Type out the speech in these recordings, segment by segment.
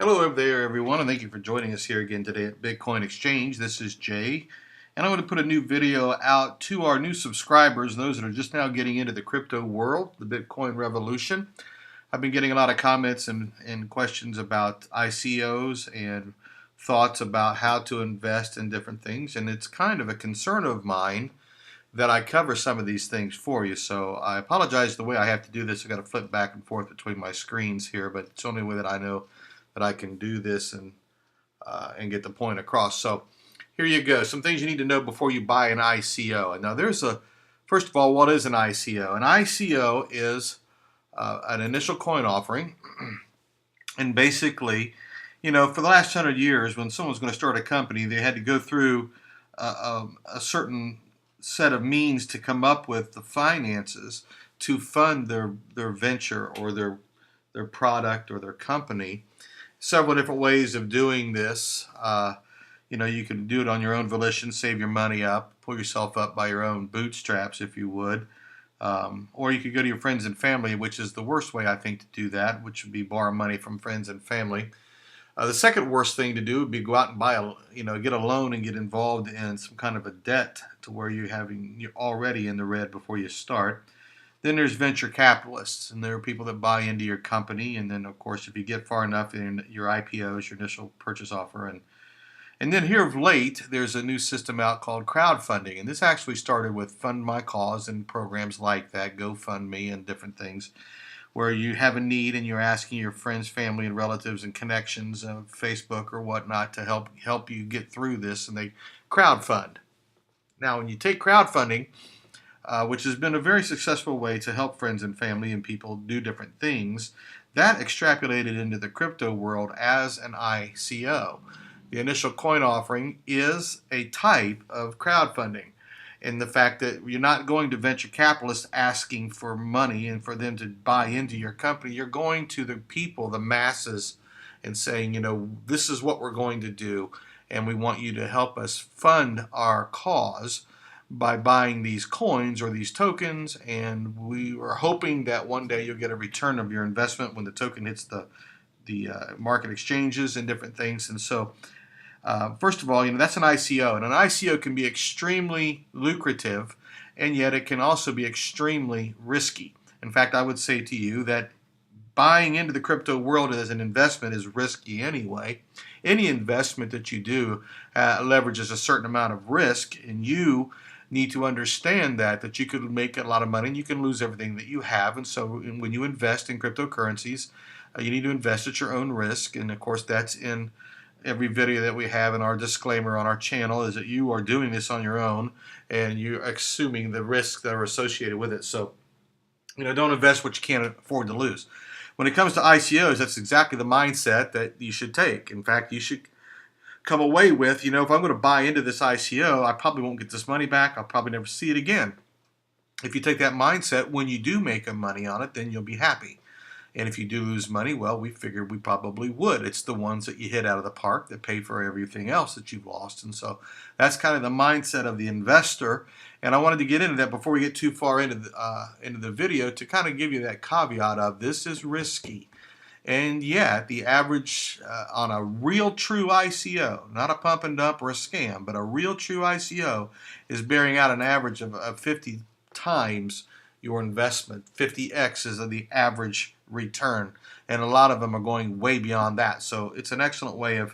Hello there, everyone, and thank you for joining us here again today at Bitcoin Exchange. This is Jay, and I'm going to put a new video out to our new subscribers, those that are just now getting into the crypto world, the Bitcoin revolution. I've been getting a lot of comments and questions about ICOs and thoughts about how to invest in different things, and it's kind of a concern of mine that I cover some of these things for you. So I apologize the way I have to do this. I've got to flip back and forth between my screens here, but it's the only way that I know that I can do this and get the point across. So here you go. Some things you need to know before you buy an ICO. And now first of all, what is an ICO? An ICO is an initial coin offering. And basically, for the last 100 years, when someone's going to start a company, they had to go through a certain set of means to come up with the finances to fund their venture or their product or their company. Several different ways of doing this. You can do it on your own volition, save your money up, pull yourself up by your own bootstraps, if you would. Or you could go to your friends and family, which is the worst way, I think, to do that, which would be borrow money from friends and family. The second worst thing to do would be go out and get a loan and get involved in some kind of a debt to where you're already in the red before you start. Then there's venture capitalists, and there are people that buy into your company, and then, of course, if you get far enough in your IPOs, your initial purchase offer, and then here of late, there's a new system out called crowdfunding, and this actually started with Fund My Cause and programs like that, GoFundMe and different things, where you have a need and you're asking your friends, family, and relatives and connections of Facebook or whatnot to help you get through this, and they crowdfund. Now, when you take crowdfunding, which has been a very successful way to help friends and family and people do different things, that extrapolated into the crypto world as an ICO. The initial coin offering is a type of crowdfunding, in the fact that you're not going to venture capitalists asking for money and for them to buy into your company. You're going to the people, the masses, and saying, this is what we're going to do, and we want you to help us fund our cause by buying these coins or these tokens, and we are hoping that one day you'll get a return of your investment when the token hits the market exchanges and different things. And so first of all, that's an ICO, and an ICO can be extremely lucrative, and yet it can also be extremely risky. In fact, I would say to you that buying into the crypto world as an investment is risky anyway. Any investment that you do leverages a certain amount of risk, and you need to understand that you could make a lot of money and you can lose everything that you have. And so when you invest in cryptocurrencies, you need to invest at your own risk. And of course, that's in every video that we have, in our disclaimer on our channel, is that you are doing this on your own and you're assuming the risks that are associated with it. So, don't invest what you can't afford to lose. When it comes to ICOs, that's exactly the mindset that you should take. In fact, you should come away with, if I'm going to buy into this ICO, I probably won't get this money back. I'll probably never see it again. If you take that mindset, when you do make money on it, then you'll be happy. And if you do lose money, well, we figured we probably would. It's the ones that you hit out of the park that pay for everything else that you've lost. And so that's kind of the mindset of the investor. And I wanted to get into that before we get too far into the video, to kind of give you that caveat of this is risky. And yet, the average on a real true ICO, not a pump and dump or a scam, but a real true ICO, is bearing out an average of 50 times your investment. 50x is the average return, and a lot of them are going way beyond that. So it's an excellent way of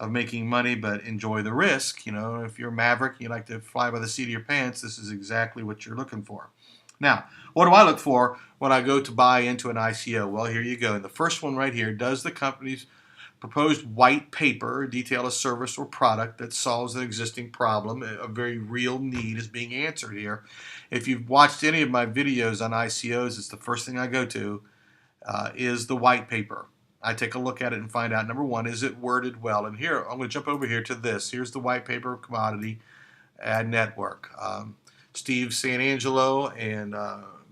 making money, but enjoy the risk. If you're a maverick, you like to fly by the seat of your pants, this is exactly what you're looking for. Now, what do I look for when I go to buy into an ICO? Well, here you go. The first one right here: does the company's proposed white paper detail a service or product that solves an existing problem? A very real need is being answered here. If you've watched any of my videos on ICOs, it's the first thing I go to, is the white paper. I take a look at it and find out, number one, is it worded well? And here, I'm going to jump over here to this. Here's the white paper commodity ad network. Steve Santangelo and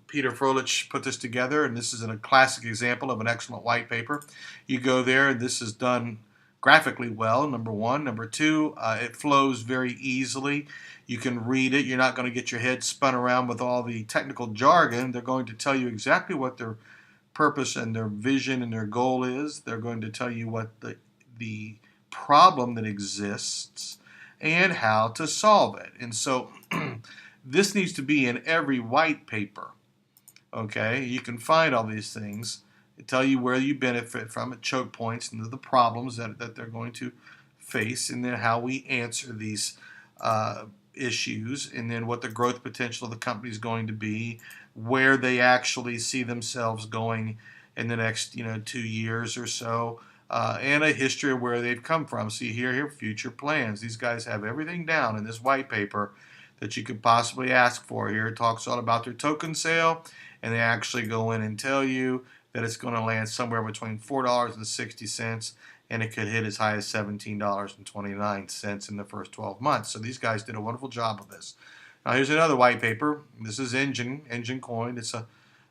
Peter Froelich put this together, and this is a classic example of an excellent white paper. You go there, and this is done graphically well, number one. Number two, it flows very easily. You can read it. You're not going to get your head spun around with all the technical jargon. They're going to tell you exactly what they're purpose and their vision and their goal is. They're going to tell you what the problem that exists and how to solve it. And so this needs to be in every white paper. Okay, you can find all these things. They tell you where you benefit from it, choke points, and the problems that they're going to face, and then how we answer these issues, and then what the growth potential of the company is going to be, where they actually see themselves going in the next 2 years or so, and a history of where they've come from. So you hear here future plans. These guys have everything down in this white paper that you could possibly ask for. Here it talks all about their token sale, and they actually go in and tell you that it's going to land somewhere between $4.60 and it could hit as high as $17.29 in the first 12 months. So these guys did a wonderful job of this. Now here's another white paper. This is Engine Coin. This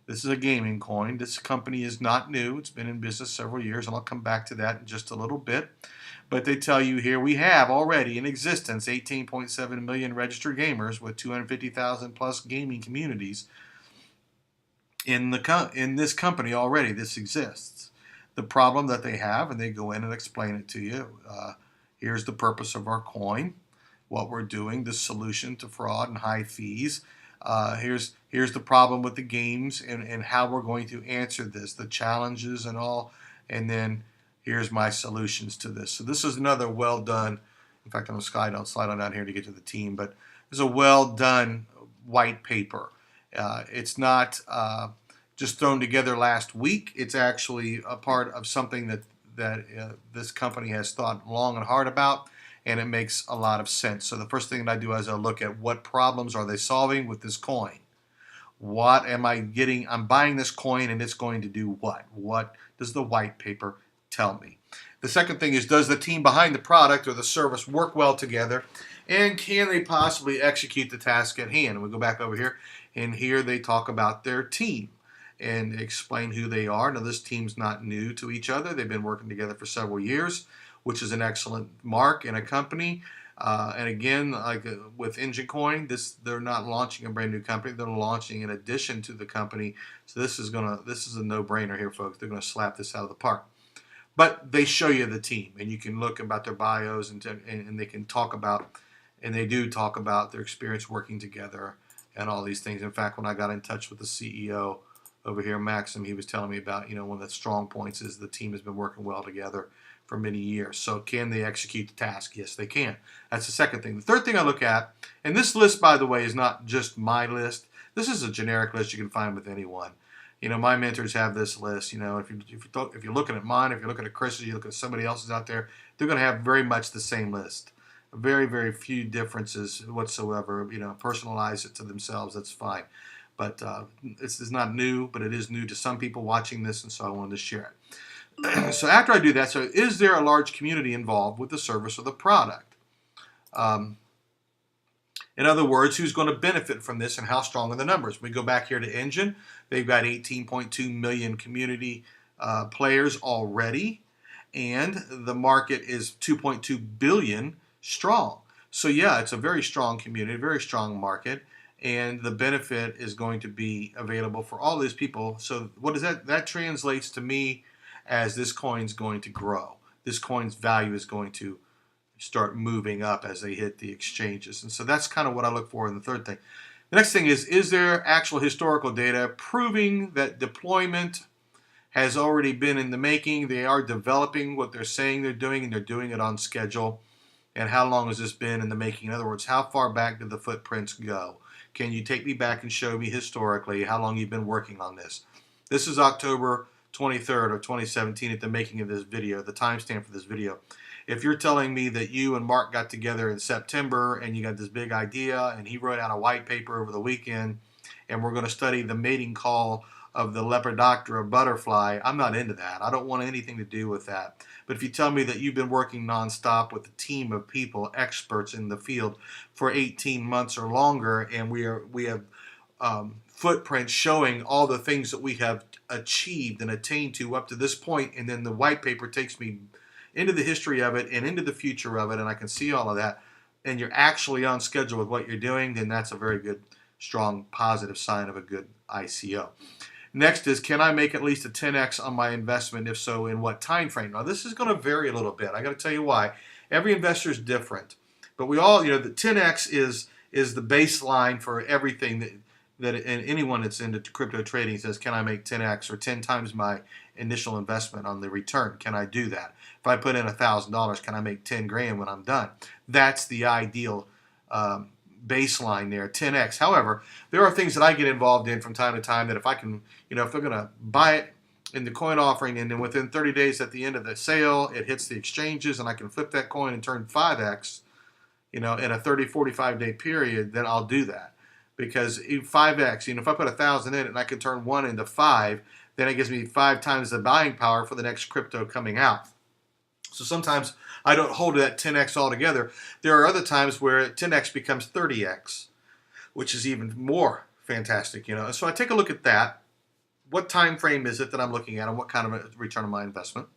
is a gaming coin. This company is not new. It's been in business several years, and I'll come back to that in just a little bit. But they tell you here we have already in existence 18.7 million registered gamers with 250,000 plus gaming communities in this company already. This exists. The problem that they have, and they go in and explain it to you. Here's the purpose of our coin, what we're doing, the solution to fraud and high fees. Here's the problem with the games and how we're going to answer this, the challenges and all, and then here's my solutions to this. So this is another well done. In fact, I'm going to slide on down here to get to the team, but it's a well done white paper. It's not just thrown together last week. It's actually a part of something that this company has thought long and hard about, and it makes a lot of sense. So the first thing that I do is I look at what problems are they solving with this coin. What am I getting? I'm buying this coin and it's going to do what? What does the white paper tell me? The second thing is, does the team behind the product or the service work well together? And can they possibly execute the task at hand? And we go back over here, and here they talk about their team and explain who they are. Now, this team's not new to each other. They've been working together for several years, which is an excellent mark in a company. And again, like with Engine Coin, they're not launching a brand new company. They're launching in addition to the company. So this is a no-brainer here, folks. They're going to slap this out of the park. But they show you the team, and you can look about their bios, and they can talk about, and they do talk about their experience working together and all these things. In fact, when I got in touch with the CEO over here, Maxim, he was telling me about, one of the strong points is the team has been working well together for many years. So can they execute the task? Yes, they can. That's the second thing. The third thing I look at, and this list, by the way, is not just my list. This is a generic list you can find with anyone. My mentors have this list. If you're looking at mine, if you're looking at Chris's, you look at somebody else's out there, they're going to have very much the same list. Very, very few differences whatsoever. Personalize it to themselves. That's fine. But this is not new, but it is new to some people watching this, and so I wanted to share it. So after I do that, so is there a large community involved with the service or the product? In other words, who's going to benefit from this and how strong are the numbers? We go back here to Engine. They've got 18.2 million community players already, and the market is 2.2 billion strong. So yeah, it's a very strong community, very strong market, and the benefit is going to be available for all these people. So what does that translates to me as this coin's going to grow. This coin's value is going to start moving up as they hit the exchanges. And so that's kind of what I look for in the third thing. The next thing is there actual historical data proving that deployment has already been in the making? They are developing what they're saying they're doing, and they're doing it on schedule. And how long has this been in the making? In other words, how far back did the footprints go? Can you take me back and show me historically how long you've been working on this? This is October 23rd of 2017 at the making of this video, the timestamp for this video. If you're telling me that you and Mark got together in September and you got this big idea and he wrote out a white paper over the weekend and we're going to study the mating call of the Lepidoptera butterfly, I'm not into that. I don't want anything to do with that. But if you tell me that you've been working nonstop with a team of people, experts in the field for 18 months or longer, and we have footprints showing all the things that we have achieved and attained to up to this point, and then the white paper takes me into the history of it and into the future of it, and I can see all of that, and you're actually on schedule with what you're doing, then that's a very good, strong, positive sign of a good ICO. Next is, can I make at least a 10x on my investment? If so, in what time frame? Now, this is going to vary a little bit. I got to tell you why. Every investor is different, but we all, the 10x is the baseline for everything that and anyone that's into crypto trading says, can I make 10x or 10 times my initial investment on the return? Can I do that? If I put in $1,000, can I make 10 grand when I'm done? That's the ideal baseline there, 10x. However, there are things that I get involved in from time to time that if I can, if they're going to buy it in the coin offering and then within 30 days at the end of the sale, it hits the exchanges and I can flip that coin and turn 5x, in a 30, 45 day period, then I'll do that. Because 5x, if I put 1,000 in it and I can turn 1 into 5, then it gives me 5 times the buying power for the next crypto coming out. So sometimes I don't hold that 10x altogether. There are other times where 10x becomes 30x, which is even more fantastic, So I take a look at that. What time frame is it that I'm looking at and what kind of a return on my investment?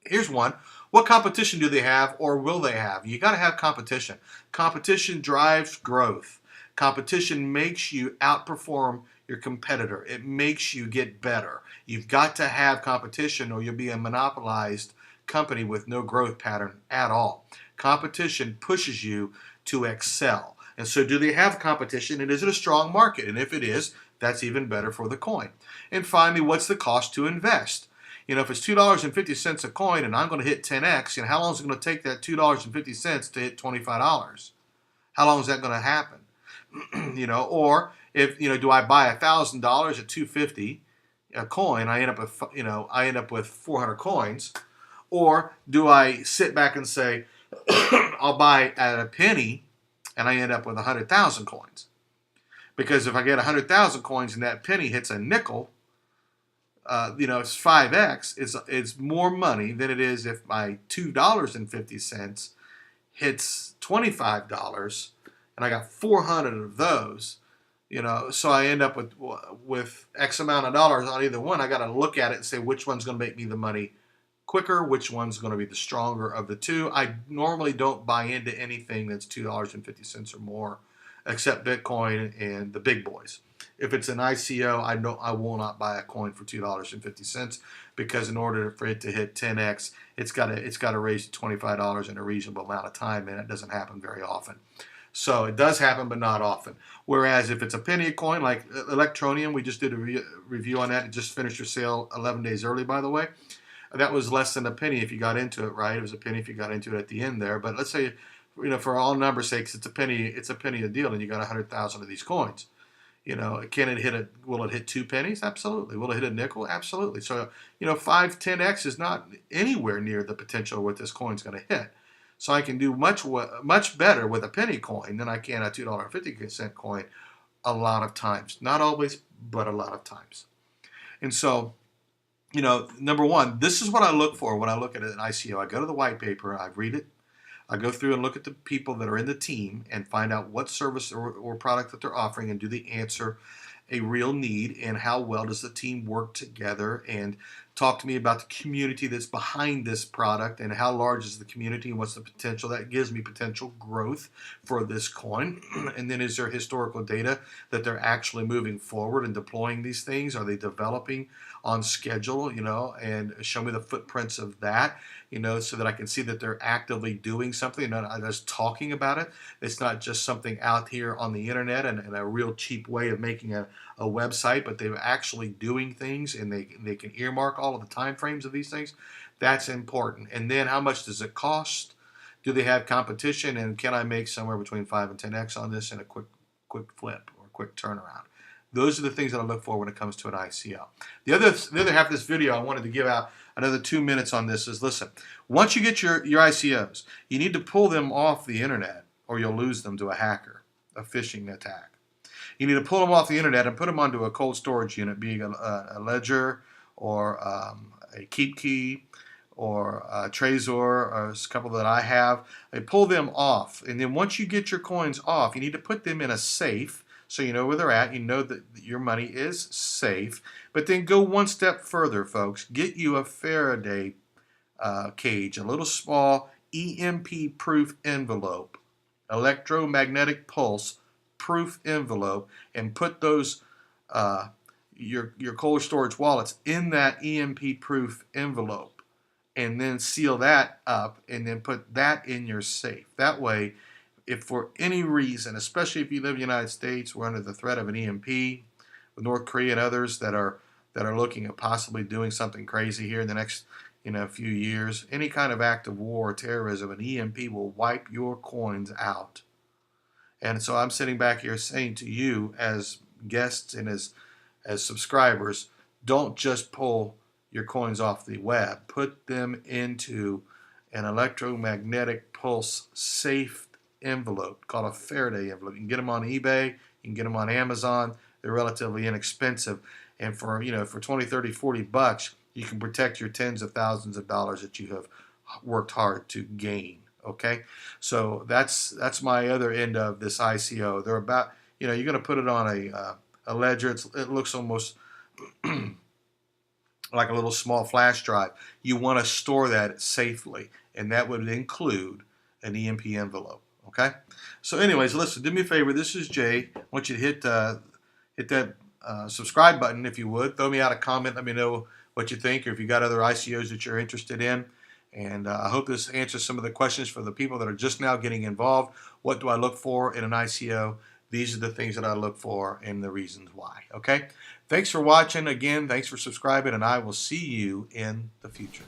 Here's one. What competition do they have or will they have? You got to have competition. Competition drives growth. Competition makes you outperform your competitor. It makes you get better. You've got to have competition or you'll be a monopolized company with no growth pattern at all. Competition pushes you to excel. And so do they have competition and is it a strong market? And if it is, that's even better for the coin. And finally, what's the cost to invest? If it's $2.50 a coin and I'm going to hit 10x, how long is it going to take that $2.50 to hit $25? How long is that going to happen? Or if do I buy $1,000 at $2.50 a coin? I end up with 400 coins, or do I sit back and say I'll buy at a penny, and I end up with 100,000 coins? Because if I get 100,000 coins and that penny hits a nickel, it's 5x. It's more money than it is if my $2.50 hits $25, and I got 400 of those. So I end up with X amount of dollars on either one. I got to look at it and say which one's going to make me the money quicker, which one's going to be the stronger of the two. I normally don't buy into anything that's $2.50 or more, except Bitcoin and the big boys. If it's an ICO, I will not buy a coin for $2.50 because in order for it to hit 10x, it's got to raise $25 in a reasonable amount of time, and it doesn't happen very often. So it does happen, but not often. Whereas if it's a penny a coin, like Electronium, we just did a review on that. It just finished your sale 11 days early, by the way. That was less than a penny if you got into it, right? It was a penny if you got into it at the end there. But let's say, for all numbers' sakes, it's a penny a deal, and you got 100,000 of these coins. Can it hit will it hit 2 pennies? Absolutely. Will it hit a nickel? Absolutely. So, 5, 10x is not anywhere near the potential what this coin's going to hit. So I can do much better with a penny coin than I can a $2.50 coin a lot of times. Not always, but a lot of times. And so, number one, this is what I look for when I look at an ICO. I go to the white paper, I read it, I go through and look at the people that are in the team and find out what service or product that they're offering and do they answer a real need and how well does the team work together, and talk to me about the community that's behind this product and how large is the community and what's the potential. That gives me potential growth for this coin. And then is there historical data that they're actually moving forward and deploying these things? Are they developing on schedule, and show me the footprints of that, so that I can see that they're actively doing something, not just talking about it. It's not just something out here on the internet and a real cheap way of making a website, but they're actually doing things and they can earmark all of the time frames of these things. That's important. And then how much does it cost? Do they have competition? And can I make somewhere between 5 and 10x on this in a quick flip or quick turnaround? Those are the things that I look for when it comes to an ICO. The other half of this video, I wanted to give out another 2 minutes on this is, listen, once you get your ICOs, you need to pull them off the internet or you'll lose them to a hacker, a phishing attack. You need to pull them off the internet and put them onto a cold storage unit, being a Ledger or a KeepKey or a Trezor, or a couple that I have. I pull them off, and then once you get your coins off, you need to put them in a safe so you know where they're at. You know that your money is safe. But then go one step further, folks. Get you a Faraday cage, a little small EMP-proof envelope, electromagnetic pulse proof envelope, and put those your cold storage wallets in that EMP proof envelope, and then seal that up and then put that in your safe. That way, if for any reason, especially if you live in the United States, we're under the threat of an EMP with North Korea and others that are looking at possibly doing something crazy here in the next few years, any kind of act of war or terrorism, an EMP will wipe your coins out. And so I'm sitting back here saying to you as guests and as subscribers, don't just pull your coins off the web. Put them into an electromagnetic pulse safe envelope called a Faraday envelope. You can get them on eBay. You can get them on Amazon. They're relatively inexpensive. And for 20, 30, 40 bucks, you can protect your tens of thousands of dollars that you have worked hard to gain. Okay, so that's my other end of this ICO. They're about, you're going to put it on a ledger. It looks almost like a little small flash drive. You want to store that safely, and that would include an EMP envelope. Okay, so anyways, listen, do me a favor. This is Jay. I want you to hit that subscribe button if you would. Throw me out a comment. Let me know what you think, or if you got other ICOs that you're interested in. And I hope this answers some of the questions for the people that are just now getting involved. What do I look for in an ICO? These are the things that I look for and the reasons why. Okay? Thanks for watching. Again, thanks for subscribing, and I will see you in the future.